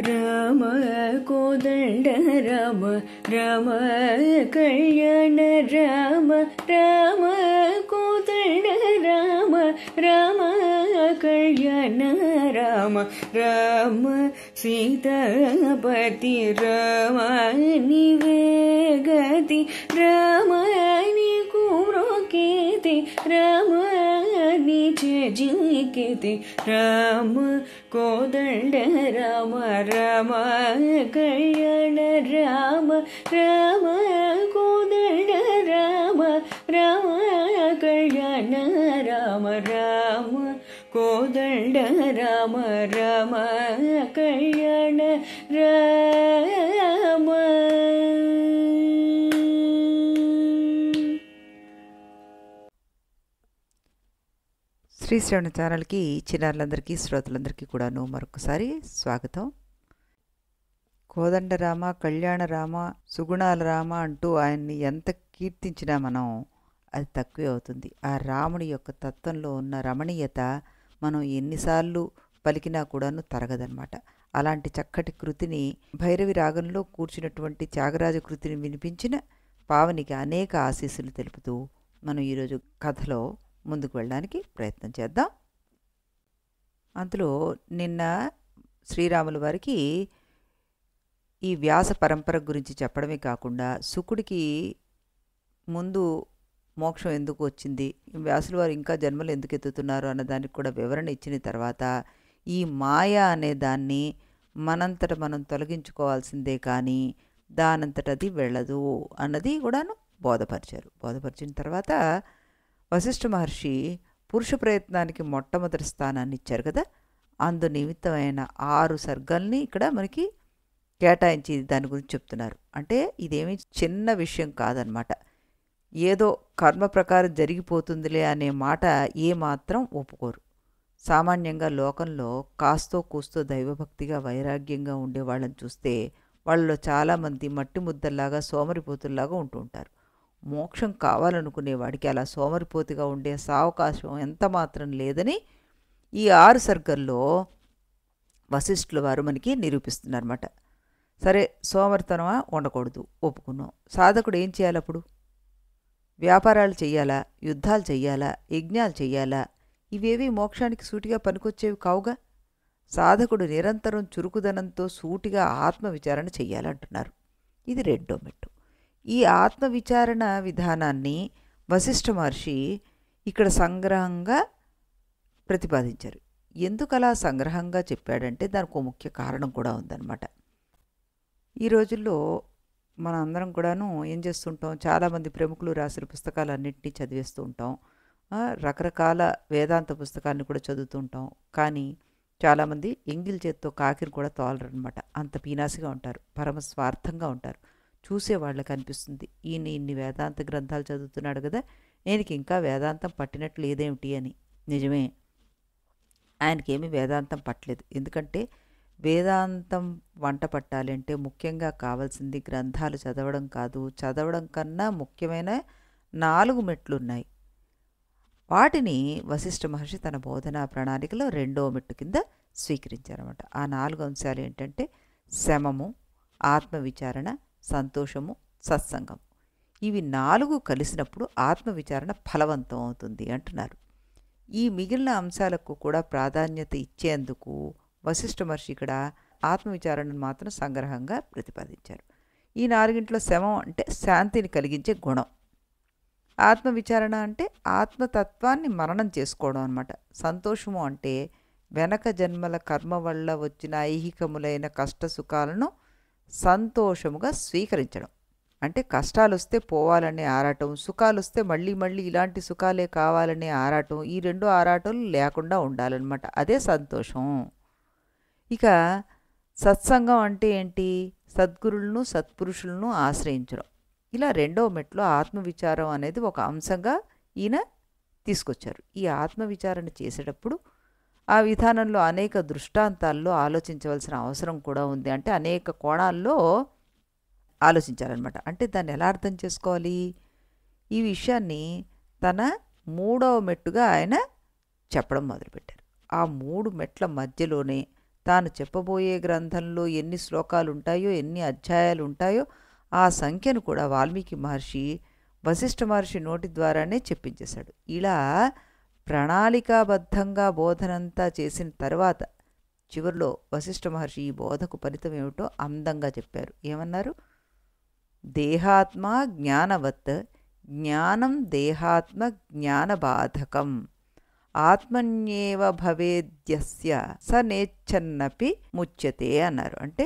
రామ కోదండ రామ రామ కళ్యాణ రామ రామ కోదండ రామ రామ కళ్యాణ రామ రామ సీతాపతి రామ నీవే గతి రామ నీకు మ్రోకేతి రామ నీచే జీకేతి రామ కోదండ రామ రామ కళ్యాణ రామ రామ కోదండ రామ రామ కళ్యాణ రామ రామ కోదండ రామ రామ కళ్యాణ రామ. శ్రీ శ్రవణ ఛానల్కి చిన్నారులందరికీ శ్రోతలందరికీ కూడాను మరొకసారి స్వాగతం. కోదండరామ కళ్యాణరామ సుగుణాల రామ అంటూ ఆయన్ని ఎంత కీర్తించినా మనం అది తక్కువే అవుతుంది. ఆ రాముడి యొక్క తత్వంలో ఉన్న రమణీయత మనం ఎన్నిసార్లు పలికినా కూడాను తరగదనమాట. అలాంటి చక్కటి కృతిని భైరవి రాగంలో కూర్చున్నటువంటి త్యాగరాజ కృతిని వినిపించిన పావనికి అనేక ఆశీస్సులు తెలుపుతూ మనం ఈరోజు కథలో ముందుకు వెళ్ళడానికి ప్రయత్నం చేద్దాం. అందులో నిన్న శ్రీరాముల వారికి ఈ వ్యాస పరంపర గురించి చెప్పడమే కాకుండా శుకుడికి ముందు మోక్షం ఎందుకు వచ్చింది, వ్యాసుల వారు ఇంకా జన్మలు ఎందుకు ఎత్తుతున్నారు అన్నదానికి కూడా వివరణ ఇచ్చిన తర్వాత ఈ మాయ అనే దాన్ని మనంతట మనం తొలగించుకోవాల్సిందే కానీ దానంతటది వెళ్ళదు అన్నది కూడాను బోధపరిచారు. బోధపరిచిన తర్వాత వశిష్ఠ మహర్షి పురుష ప్రయత్నానికి మొట్టమొదటి స్థానాన్ని ఇచ్చారు కదా, అందు నిమిత్తమైన 6 సర్గల్ని ఇక్కడ మనకి కేటాయించి దాని గురించి చెప్తున్నారు. అంటే ఇదేమీ చిన్న విషయం కాదనమాట. ఏదో కర్మ ప్రకారం జరిగిపోతుందిలే అనే మాట ఏమాత్రం ఒప్పుకోరు. సామాన్యంగా లోకంలో కాస్తో కూస్తో దైవభక్తిగా వైరాగ్యంగా ఉండే వాళ్ళని చూస్తే వాళ్ళలో చాలామంది మట్టి ముద్దల్లాగా సోమరిపోతుల్లాగా ఉంటూ ఉంటారు. మోక్షం కావాలనుకునేవాడికి అలా సోమరిపోతిగా ఉండే సావకాశం ఎంత మాత్రం లేదని ఈ 6 సర్గల్లో వశిష్ఠుల వారు మనకి నిరూపిస్తున్నారన్నమాట. సరే, సోమరితనమా ఉండకూడదు, ఒప్పుకున్నాం. సాధకుడు ఏం చేయాలి అప్పుడు? వ్యాపారాలు చెయ్యాలా, యుద్ధాలు చెయ్యాలా, యజ్ఞాలు చెయ్యాలా? ఇవేవి మోక్షానికి సూటిగా పనికొచ్చేవి కావుగా. సాధకుడు నిరంతరం చురుకుదనంతో సూటిగా ఆత్మవిచారణ చెయ్యాలంటున్నారు. ఇది 2వ మెట్టు. ఈ ఆత్మవిచారణ విధానాన్ని వశిష్ఠ మహర్షి ఇక్కడ సంగ్రహంగా ప్రతిపాదించారు. ఎందుకలా సంగ్రహంగా చెప్పాడంటే దానికి ఒక ముఖ్య కారణం కూడా ఉందన్నమాట. ఈ రోజుల్లో మన అందరం కూడాను ఏం చేస్తుంటాం, చాలామంది ప్రముఖులు రాసిన పుస్తకాలన్నింటినీ చదివేస్తూ ఉంటాం. రకరకాల వేదాంత పుస్తకాలను కూడా చదువుతూ ఉంటాం. కానీ చాలామంది ఎంగిల్ చేత్తో కాకిని కూడా తోలరనమాట. అంత పీనాసిగా ఉంటారు, పరమ స్వార్థంగా ఉంటారు. చూసే వాళ్ళకి అనిపిస్తుంది, ఈయన ఇన్ని వేదాంత గ్రంథాలు చదువుతున్నాడు కదా, ఆయనకి ఇంకా వేదాంతం పట్టినట్లు లేదేమిటి అని. నిజమే, ఆయనకేమీ వేదాంతం పట్టలేదు. ఎందుకంటే వేదాంతం వంట పట్టాలి అంటే ముఖ్యంగా కావాల్సింది గ్రంథాలు చదవడం కాదు. చదవడం కన్నా ముఖ్యమైన 4 మెట్లు ఉన్నాయి. వాటిని వశిష్ఠ మహర్షి తన బోధనా ప్రణాళికలో 2వ మెట్టు కింద స్వీకరించారన్నమాట. ఆ 4 అంశాలు ఏంటంటే శమము, ఆత్మవిచారణ, సంతోషము, సత్సంగం. ఇవి 4 కలిసినప్పుడు ఆత్మవిచారణ ఫలవంతం అవుతుంది అంటున్నారు. ఈ మిగిలిన అంశాలకు కూడా ప్రాధాన్యత ఇచ్చేందుకు వశిష్ఠ మహర్షి ఇక్కడ ఆత్మవిచారణను మాత్రం సంగ్రహంగా ప్రతిపాదించారు. ఈ 4గింట్లో శమం అంటే శాంతిని కలిగించే గుణం, ఆత్మవిచారణ అంటే ఆత్మతత్వాన్ని మననం చేసుకోవడం అన్నమాట. సంతోషము అంటే వెనక జన్మల కర్మ వల్ల వచ్చిన ఐహికములైన కష్టసుఖాలను సంతోషముగా స్వీకరించడం. అంటే కష్టాలు వస్తే పోవాలనే ఆరాటం, సుఖాలు వస్తే మళ్ళీ మళ్ళీ ఇలాంటి సుఖాలే కావాలనే ఆరాటం, ఈ 2 ఆరాటాలు లేకుండా ఉండాలన్నమాట. అదే సంతోషం. ఇక సత్సంగం అంటే ఏంటి? సద్గురులను సత్పురుషులను ఆశ్రయించడం. ఇలా 2వ మెట్లో ఆత్మవిచారం అనేది ఒక అంశంగా ఈయన తీసుకొచ్చారు. ఈ ఆత్మవిచారణ చేసేటప్పుడు ఆ విధానంలో అనేక దృష్టాంతాల్లో ఆలోచించవలసిన అవసరం కూడా ఉంది. అంటే అనేక కోణాల్లో ఆలోచించాలన్నమాట. అంటే దాన్ని ఎలా అర్థం చేసుకోవాలి? ఈ విషయాన్ని తన 3వ మెట్టుగా ఆయన చెప్పడం మొదలుపెట్టారు. ఆ 3 మెట్ల మధ్యలోనే తాను చెప్పబోయే గ్రంథంలో ఎన్ని శ్లోకాలు ఉంటాయో, ఎన్ని అధ్యాయాలు ఉంటాయో ఆ సంఖ్యను కూడా వాల్మీకి మహర్షి వశిష్ఠ మహర్షి నోటి ద్వారానే చెప్పించేశాడు. ఇలా ప్రణాళికాబద్ధంగా బోధనంతా చేసిన తర్వాత చివరిలో వశిష్ఠ మహర్షి ఈ బోధకు ఫలితం ఏమిటో అందంగా చెప్పారు. ఏమన్నారు? దేహాత్మ జ్ఞానవత్ జ్ఞానం దేహాత్మ జ్ఞానబాధకం ఆత్మన్యేవ భవేద్యస్య స నేచ్చన్నపి ముచ్యతే అన్నారు. అంటే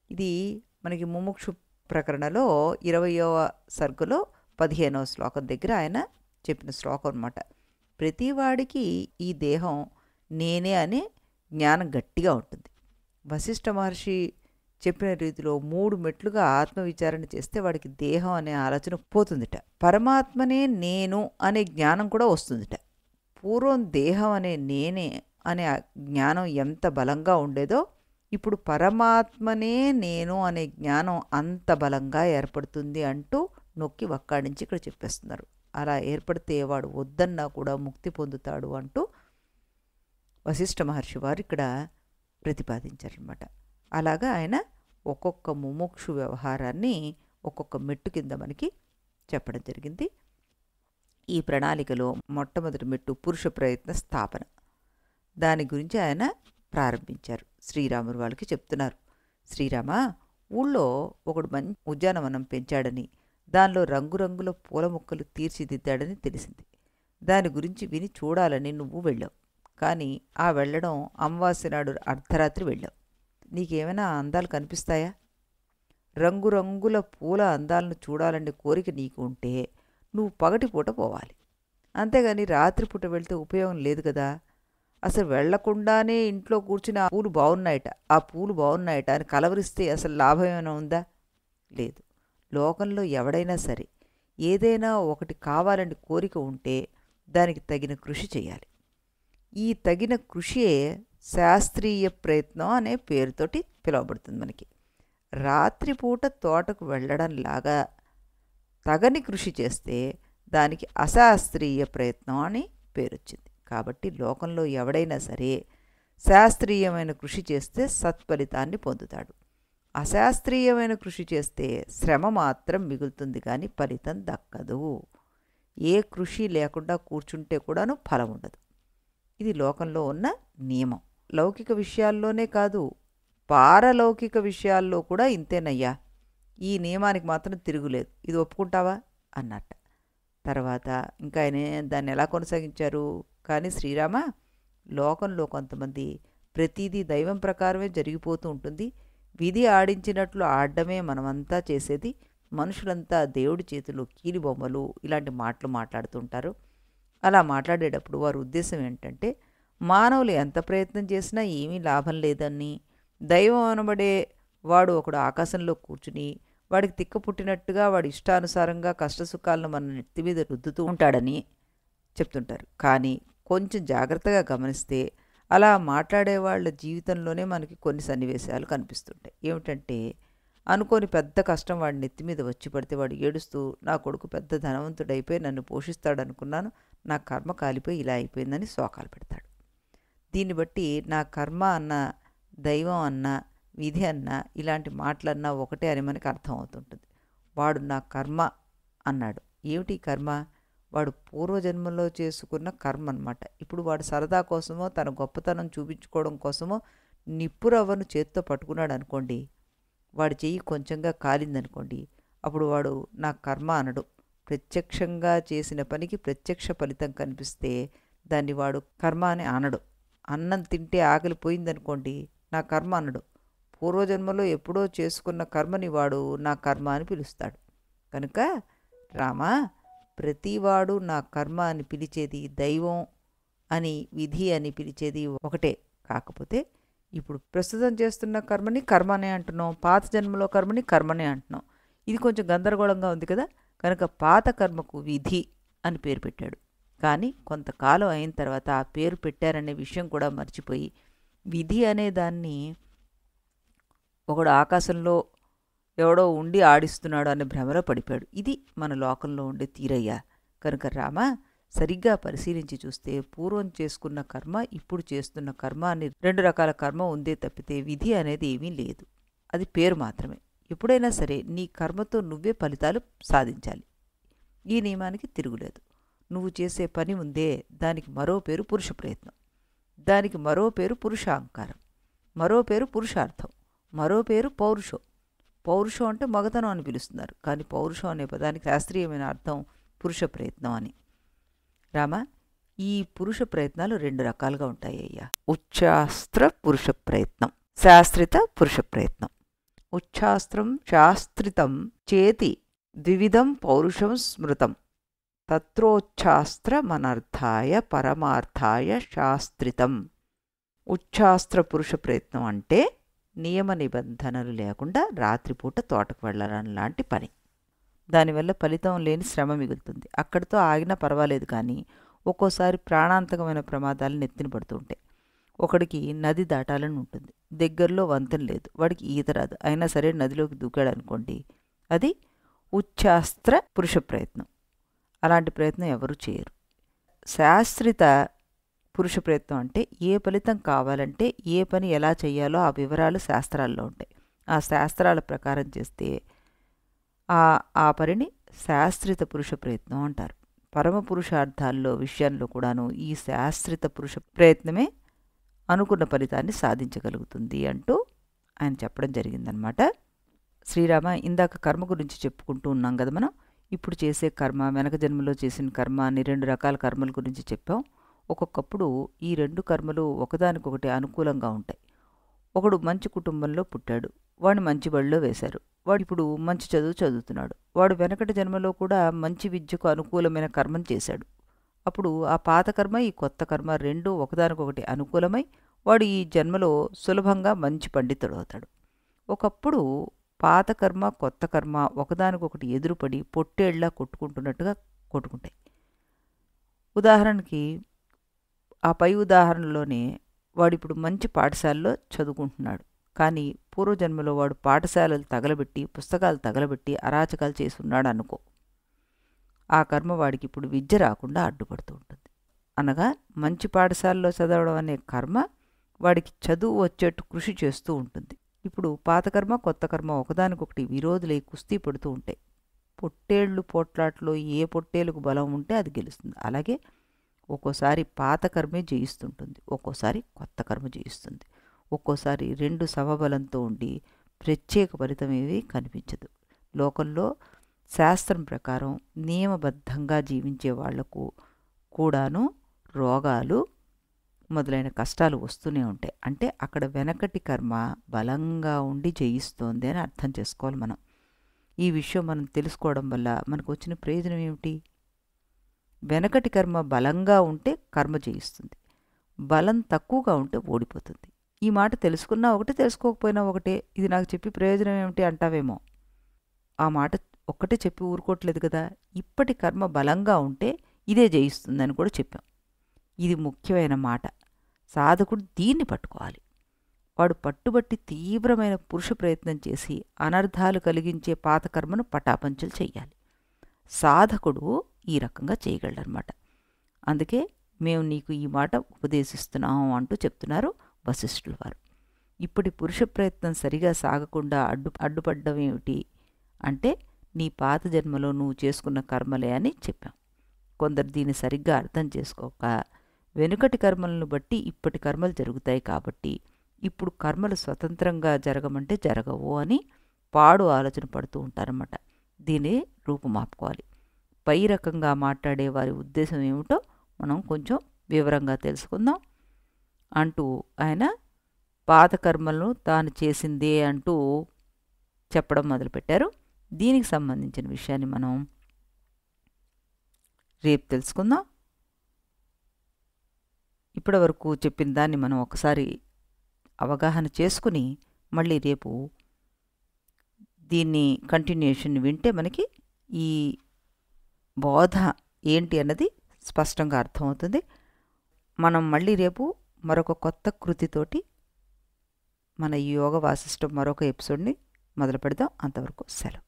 ఇది మనకి ముముక్షు ప్రకరణలో 20వ సర్గలో 15వ శ్లోకం దగ్గర ఆయన చెప్పిన శ్లోకం అన్నమాట. ప్రతివాడికి ఈ దేహం నేనే అనే జ్ఞానం గట్టిగా ఉంటుంది. వశిష్ఠ మహర్షి చెప్పిన రీతిలో 3 మెట్లుగా ఆత్మవిచారణ చేస్తే వాడికి దేహం అనే ఆలోచన పోతుందిట. పరమాత్మనే నేను అనే జ్ఞానం కూడా వస్తుందిట. పూర్వం దేహం అనే నేనే అనే జ్ఞానం ఎంత బలంగా ఉండేదో ఇప్పుడు పరమాత్మనే నేను అనే జ్ఞానం అంత బలంగా ఏర్పడుతుంది అంటూ నొక్కి వక్కాడించి ఇక్కడ చెప్పేస్తున్నారు. అలా ఏర్పడితే వాడు వద్దన్నా కూడా ముక్తి పొందుతాడు అంటూ వశిష్ఠ మహర్షి వారు ఇక్కడ ప్రతిపాదించారనమాట. అలాగా ఆయన ఒక్కొక్క ముముక్షు వ్యవహారాన్ని ఒక్కొక్క మెట్టు కింద మనకి చెప్పడం జరిగింది. ఈ ప్రణాళికలో మొట్టమొదటి మెట్టు పురుష ప్రయత్న స్థాపన. దాని గురించి ఆయన ప్రారంభించారు. శ్రీరాముడు వాళ్ళకి చెప్తున్నారు, శ్రీరామ, ఊళ్ళో ఒకడు మంచి ఉద్యానవనం పెంచాడని, దానిలో రంగురంగుల పూల మొక్కలు తీర్చిదిద్దాడని తెలిసింది. దాని గురించి విని చూడాలని నువ్వు వెళ్ళావు. కానీ ఆ వెళ్ళడం అమావాస్య నాడు అర్ధరాత్రి వెళ్ళావు. నీకేమైనా అందాలు కనిపిస్తాయా? రంగురంగుల పూల అందాలను చూడాలనే కోరిక నీకు ఉంటే నువ్వు పగటిపూట పోవాలి. అంతేగాని రాత్రిపూట వెళ్తే ఉపయోగం లేదు కదా. అసలు వెళ్లకుండానే ఇంట్లో కూర్చుని ఆ పూలు బాగున్నాయట అని కలవరిస్తే అసలు లాభం ఏమైనా ఉందా? లేదు. లోకంలో ఎవడైనా సరే ఏదైనా ఒకటి కావాలని కోరిక ఉంటే దానికి తగిన కృషి చేయాలి. ఈ తగిన కృషియే శాస్త్రీయ ప్రయత్నం అనే పేరుతోటి పిలువబడుతుంది మనకి. రాత్రిపూట తోటకు వెళ్ళడంలాగా తగని కృషి చేస్తే దానికి అశాస్త్రీయ ప్రయత్నం అని పేరొచ్చింది. కాబట్టి లోకంలో ఎవడైనా సరే శాస్త్రీయమైన కృషి చేస్తే సత్ఫలితాన్ని పొందుతాడు. అశాస్త్రీయమైన కృషి చేస్తే శ్రమ మాత్రం మిగులుతుంది కానీ ఫలితం దక్కదు. ఏ కృషి లేకుండా కూర్చుంటే కూడాను ఫలం ఉండదు. ఇది లోకంలో ఉన్న నియమం. లౌకిక విషయాల్లోనే కాదు, పారలౌకిక విషయాల్లో కూడా ఇంతేనయ్యా. ఈ నియమానికి మాత్రం తిరుగులేదు. ఇది ఒప్పుకుంటావా అన్నట్ట. తర్వాత ఇంకా ఆయన దాన్ని ఎలా కొనసాగించారు? కానీ శ్రీరామ, లోకంలో కొంతమంది ప్రతిదీ దైవం ప్రకారమే జరిగిపోతూ ఉంటుంది, విధి ఆడించినట్లు ఆడడమే మనమంతా చేసేది, మనుషులంతా దేవుడి చేతిలో కీలుబొమ్మలు, ఇలాంటి మాటలు మాట్లాడుతుంటారు. అలా మాట్లాడేటప్పుడు వారి ఉద్దేశం ఏంటంటే మానవులు ఎంత ప్రయత్నం చేసినా ఏమీ లాభం లేదని, దైవం అనబడే వాడు ఒకడు ఆకాశంలో కూర్చుని వాడికి తిక్క పుట్టినట్టుగా వాడి ఇష్టానుసారంగా కష్టసుఖాలను మన నెత్తి మీద రుద్దుతూ ఉంటాడని చెప్తుంటారు. కానీ కొంచెం జాగ్రత్తగా గమనిస్తే అలా మాట్లాడే వాళ్ళ జీవితంలోనే మనకి కొన్ని సన్నివేశాలు కనిపిస్తుంటాయి. ఏమిటంటే, అనుకోని పెద్ద కష్టం వాడి నెత్తి మీద వచ్చి పడితే వాడు ఏడుస్తూ, నా కొడుకు పెద్ద ధనవంతుడైపోయి నన్ను పోషిస్తాడు అనుకున్నాను, నా కర్మ కాలిపోయి ఇలా అయిపోయిందని శోకాలు పెడతాడు. దీన్ని బట్టి నా కర్మ అన్న, దైవం అన్న, విధి అన్న, ఇలాంటి మాటలన్నా ఒకటే అని మనకి అర్థం అవుతుంటుంది. వాడు నా కర్మ అన్నాడు. ఏమిటి కర్మ? వాడు పూర్వజన్మలో చేసుకున్న కర్మ అన్నమాట. ఇప్పుడు వాడు సరదా కోసమో తన గొప్పతనం చూపించుకోవడం కోసమో నిప్పురవ్వను చేత్తో పట్టుకున్నాడు అనుకోండి, వాడి చెయ్యి కొంచెంగా కాలిందనుకోండి, అప్పుడు వాడు నా కర్మ అనడు. ప్రత్యక్షంగా చేసిన పనికి ప్రత్యక్ష ఫలితం కనిపిస్తే దాన్ని వాడు కర్మ అని అనడు. అన్నం తింటే ఆకలి పోయిందనుకోండి, నా కర్మ అనడు. పూర్వజన్మలో ఎప్పుడో చేసుకున్న కర్మని వాడు నా కర్మ అని పిలుస్తాడు. కనుక రామా, ప్రతివాడు నా కర్మ అని పిలిచేది, దైవం అని, విధి అని పిలిచేది ఒకటే. కాకపోతే ఇప్పుడు ప్రస్తుతం చేస్తున్న కర్మని కర్మనే అంటున్నాం, పాత జన్మలో కర్మని కర్మనే అంటున్నాం. ఇది కొంచెం గందరగోళంగా ఉంది కదా. కనుక పాత కర్మకు విధి అని పేరు పెట్టాడు. కానీ కొంతకాలం అయిన తర్వాత ఆ పేరు పెట్టారనే విషయం కూడా మర్చిపోయి విధి అనే దాన్ని ఒకడు ఆకాశంలో ఎవడో ఉండి ఆడిస్తున్నాడు అనే భ్రమలో పడిపోయాడు. ఇది మన లోకంలో ఉండే తీరయ్యా. కనుక రామ, సరిగ్గా పరిశీలించి చూస్తే పూర్వం చేసుకున్న కర్మ ఇప్పుడు చేస్తున్న కర్మ అని 2 రకాల కర్మ ఉందే తప్పితే విధి అనేది ఏమీ లేదు. అది పేరు మాత్రమే. ఎప్పుడైనా సరే నీ కర్మతో నువ్వే ఫలితాలు సాధించాలి. ఈ నియమానికి తిరుగులేదు. నువ్వు చేసే పని ఉందే దానికి మరో పేరు పురుష ప్రయత్నం, దానికి మరో పేరు పురుషాహంకారం, మరో పేరు పురుషార్థం, మరో పేరు పౌరుషం. పౌరుషం అంటే మగతనం అని పిలుస్తున్నారు, కానీ పౌరుషం అనే పదానికి శాస్త్రీయమైన అర్థం పురుష ప్రయత్నం అని. రామ, ఈ పురుష ప్రయత్నాలు 2 రకాలుగా ఉంటాయి అయ్యా. ఉచ్ఛాస్త్ర పురుష ప్రయత్నం, శాస్త్రిత పురుష ప్రయత్నం. ఉచ్ఛాస్త్రం శాస్త్రితం చేతి ద్వివిధం పౌరుషం స్మృతం తత్రోచ్ఛాస్త్రమనర్థాయ పరమార్థాయ శాస్త్రితం. ఉచ్ఛాస్త్ర పురుష ప్రయత్నం అంటే నియమ నిబంధనలు లేకుండా రాత్రిపూట తోటకు వెళ్ళడం లాంటి పని. దానివల్ల ఫలితం లేని శ్రమ మిగులుతుంది. అక్కడితో ఆగినా పర్వాలేదు, కానీ ఒక్కోసారి ప్రాణాంతకమైన ప్రమాదాలు నెత్తిన పడుతూ ఉంటాయి. ఒకడికి నది దాటాలని ఉంటుంది, దగ్గరలో వంతెన లేదు, వాడికి ఈత రాదు, అయినా సరే నదిలోకి దూకాడు అనుకోండి, అది ఉచ్ఛాస్త్ర పురుష ప్రయత్నం. అలాంటి ప్రయత్నం ఎవరు చేయరు. శాస్త్రిత పురుష ప్రయత్నం అంటే ఏ ఫలితం కావాలంటే ఏ పని ఎలా చేయాలో ఆ వివరాలు శాస్త్రాల్లో ఉంటాయి. ఆ శాస్త్రాల ప్రకారం చేస్తే ఆ పనిని శాస్త్రిత పురుష ప్రయత్నం అంటారు. పరమ పురుషార్థాల్లో విషయంలో కూడాను ఈ శాస్త్రిత పురుష ప్రయత్నమే అనుకున్న ఫలితాన్ని సాధించగలుగుతుంది అంటూ ఆయన చెప్పడం జరిగిందనమాట. శ్రీరామ, ఇందాక కర్మ గురించి చెప్పుకుంటూ ఉన్నాం కదా మనం. ఇప్పుడు చేసే కర్మ, వెనక జన్మలో చేసిన కర్మ అని 2 రకాల కర్మల గురించి చెప్పాం. ఒక్కొక్కప్పుడు ఈ 2 కర్మలు ఒకదానికొకటి అనుకూలంగా ఉంటాయి. ఒకడు మంచి కుటుంబంలో పుట్టాడు, వాడిని మంచి బడిలో వేశారు, వాడు ఇప్పుడు మంచి చదువు చదువుతున్నాడు. వాడు వెనకటి జన్మలో కూడా మంచి విద్యకు అనుకూలమైన కర్మం చేశాడు. అప్పుడు ఆ పాత కర్మ ఈ కొత్త కర్మ 2 ఒకదానికొకటి అనుకూలమై వాడు ఈ జన్మలో సులభంగా మంచి పండితుడు అవుతాడు. ఒకప్పుడు పాత కర్మ కొత్త కర్మ ఒకదానికొకటి ఎదురుపడి పొట్టేళ్లా కొట్టుకుంటున్నట్టుగా కొట్టుకుంటాయి. ఉదాహరణకి ఆ పై ఉదాహరణలోనే వాడిప్పుడు మంచి పాఠశాలలో చదువుకుంటున్నాడు, కానీ పూర్వజన్మలో వాడు పాఠశాలలు తగలబెట్టి పుస్తకాలు తగలబెట్టి అరాచకాలు చేసున్నాడు అనుకో. ఆ కర్మ వాడికి ఇప్పుడు విద్య రాకుండా అడ్డుపడుతూ ఉంటుంది. అనగా మంచి పాఠశాలలో చదవడం అనే కర్మ వాడికి చదువు వచ్చేట్టు కృషి చేస్తూ ఉంటుంది. ఇప్పుడు పాత కర్మ కొత్త కర్మ ఒకదానికొకటి విరోధులై కుస్తీ పడుతూ ఉంటాయి. పొట్టేళ్ళు పోట్లాట్లో ఏ పొట్టేలుకు బలం ఉంటే అది గెలుస్తుంది. అలాగే ఒక్కోసారి పాత కర్మే జయిస్తుంటుంది, ఒక్కోసారి కొత్త కర్మ జయిస్తుంది. ఒక్కోసారి 2 సమబలంతో ఉండి ప్రత్యేక ఫలితం ఏమీ కనిపించదు. లోకంలో శాస్త్రం ప్రకారం నియమబద్ధంగా జీవించే వాళ్లకు కూడాను రోగాలు మొదలైన కష్టాలు వస్తూనే ఉంటాయి. అంటే అక్కడ వెనకటి కర్మ బలంగా ఉండి జయిస్తోంది అని అర్థం చేసుకోవాలి మనం. ఈ విషయం మనం తెలుసుకోవడం వల్ల మనకు వచ్చిన ప్రయోజనం ఏమిటి? వెనకటి కర్మ బలంగా ఉంటే కర్మ జయిస్తుంది, బలం తక్కువగా ఉంటే ఓడిపోతుంది. ఈ మాట తెలుసుకున్నా ఒకటే, తెలుసుకోకపోయినా ఒకటే. ఇది నాకు చెప్పి ప్రయోజనం ఏమిటి అంటావేమో. ఆ మాట ఒక్కటే చెప్పి ఊరుకోవట్లేదు కదా. ఇప్పటి కర్మ బలంగా ఉంటే ఇదే జయిస్తుందని కూడా చెప్పాం. ఇది ముఖ్యమైన మాట. సాధకుడు దీన్ని పట్టుకోవాలి. వాడు పట్టుబట్టి తీవ్రమైన పురుష ప్రయత్నం చేసి అనర్థాలు కలిగించే పాత కర్మను పటాపంచలు చెయ్యాలి. సాధకుడు ఈ రకంగా చేయగలడనమాట. అందుకే మేము నీకు ఈ మాట ఉపదేశిస్తున్నాం అంటూ చెప్తున్నారు వశిష్ఠుల వారు. ఇప్పటి పురుష ప్రయత్నం సరిగా సాగకుండా అడ్డుపడ్డం ఏమిటి అంటే నీ పాత జన్మలో నువ్వు చేసుకున్న కర్మలే అని చెప్పాం. కొందరు దీన్ని సరిగ్గా అర్థం చేసుకోక వెనుకటి కర్మలను బట్టి ఇప్పటి కర్మలు జరుగుతాయి కాబట్టి ఇప్పుడు కర్మలు స్వతంత్రంగా జరగమంటే జరగవు అని పాడు ఆలోచన పడుతూ ఉంటారన్నమాట. దీన్ని రూపుమాపుకోవాలి. పై రకంగా మాట్లాడే వారి ఉద్దేశం ఏమిటో మనం కొంచెం వివరంగా తెలుసుకుందాం అంటూ ఆయన పాత కర్మలను తాను చేసిందే అంటూ చెప్పడం మొదలుపెట్టారు. దీనికి సంబంధించిన విషయాన్ని మనం రేపు తెలుసుకుందాం. ఇప్పటి వరకు చెప్పిన దాన్ని మనం ఒకసారి అవగాహన చేసుకుని మళ్ళీ రేపు దీన్ని కంటిన్యూషన్ వింటే మనకి ఈ బోధ ఏంటి అన్నది స్పష్టంగా అర్థమవుతుంది. మనం మళ్ళీ రేపు మరొక కొత్త కృతితోటి మన ఈ యోగ వాసిష్టం మరొక ఎపిసోడ్ని మొదలు పెడదాం. అంతవరకు సెలవు.